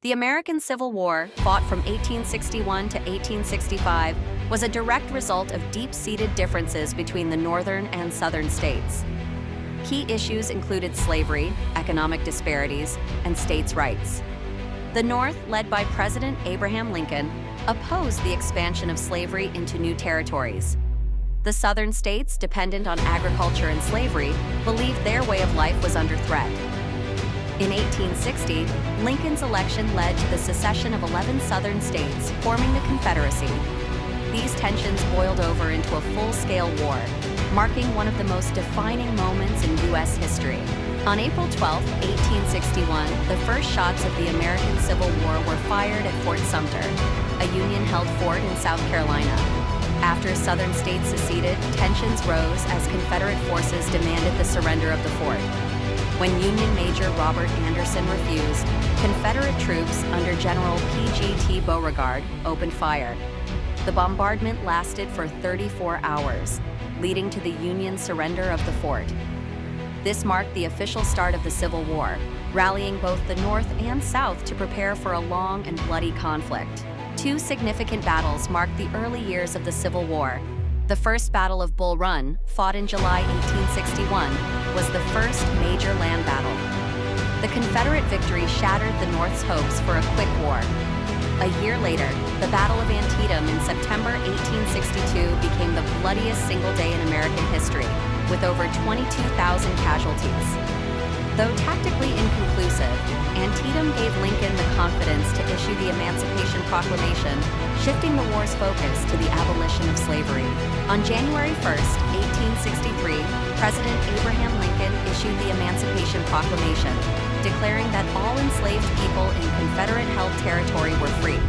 The American Civil War, fought from 1861 to 1865, was a direct result of deep-seated differences between the northern and southern states. Key issues included slavery, economic disparities, and states' rights. The North, led by President Abraham Lincoln, opposed the expansion of slavery into new territories. The southern states, dependent on agriculture and slavery, believed their way of life was under threat. In 1860, Lincoln's election led to the secession of 11 southern states, forming the Confederacy. These tensions boiled over into a full-scale war, marking one of the most defining moments in U.S. history. On April 12, 1861, the first shots of the American Civil War were fired at Fort Sumter, a Union-held fort in South Carolina. After southern states seceded, tensions rose as Confederate forces demanded the surrender of the fort. When Union Major Robert Anderson refused, Confederate troops under General P.G.T. Beauregard opened fire. The bombardment lasted for 34 hours, leading to the Union surrender of the fort. This marked the official start of the Civil War, rallying both the North and South to prepare for a long and bloody conflict. Two significant battles marked the early years of the Civil War. The First Battle of Bull Run, fought in July 1861, was the first major land battle. The Confederate victory shattered the North's hopes for a quick war. A year later, the Battle of Antietam in September 1862 became the bloodiest single day in American history, with over 22,000 casualties. Though tactically inconclusive, Antietam gave Lincoln the confidence to issue the Emancipation Proclamation, shifting the war's focus to the abolition of slavery. On January 1, 1863, President Abraham Lincoln issued the Emancipation Proclamation, declaring that all enslaved people in Confederate-held territory were free.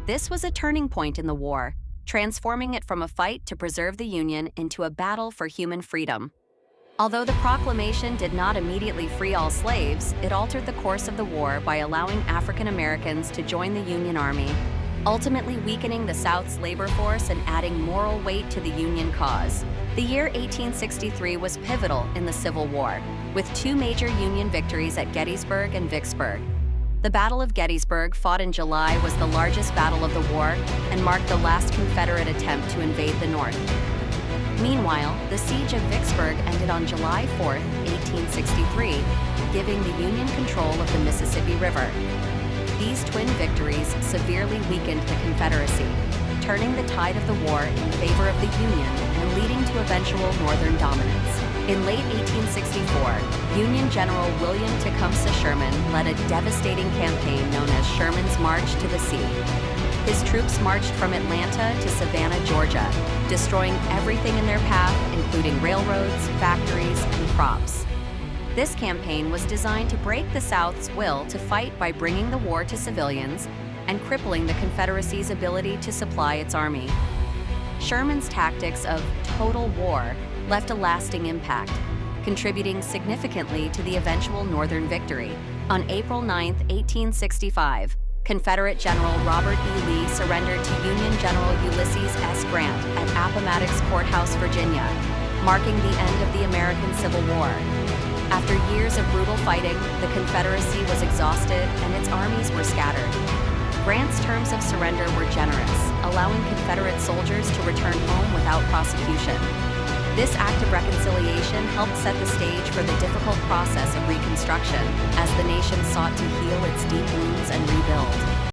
This was a turning point in the war, transforming it from a fight to preserve the Union into a battle for human freedom. Although the proclamation did not immediately free all slaves, it altered the course of the war by allowing African Americans to join the Union Army, ultimately weakening the South's labor force and adding moral weight to the Union cause. The year 1863 was pivotal in the Civil War, with two major Union victories at Gettysburg and Vicksburg. The Battle of Gettysburg, fought in July, was the largest battle of the war and marked the last Confederate attempt to invade the North. Meanwhile, the Siege of Vicksburg ended on July 4, 1863, giving the Union control of the Mississippi River. These twin victories severely weakened the Confederacy, turning the tide of the war in favor of the Union and leading to eventual Northern dominance. In late 1864, Union General William Tecumseh Sherman led a devastating campaign known as Sherman's March to the Sea. His troops marched from Atlanta to Savannah, Georgia, destroying everything in their path, including railroads, factories, and crops. This campaign was designed to break the South's will to fight by bringing the war to civilians and crippling the Confederacy's ability to supply its army. Sherman's tactics of total war left a lasting impact, contributing significantly to the eventual Northern victory. On April 9, 1865, Confederate General Robert E. Lee surrendered to Union General Ulysses S. Grant at Appomattox Court House, Virginia, marking the end of the American Civil War. After years of brutal fighting, the Confederacy was exhausted and its armies were scattered. Grant's terms of surrender were generous, allowing Confederate soldiers to return home without prosecution. This act of reconciliation helped set the stage for the difficult process of Reconstruction, as the nation sought to heal its deep wounds and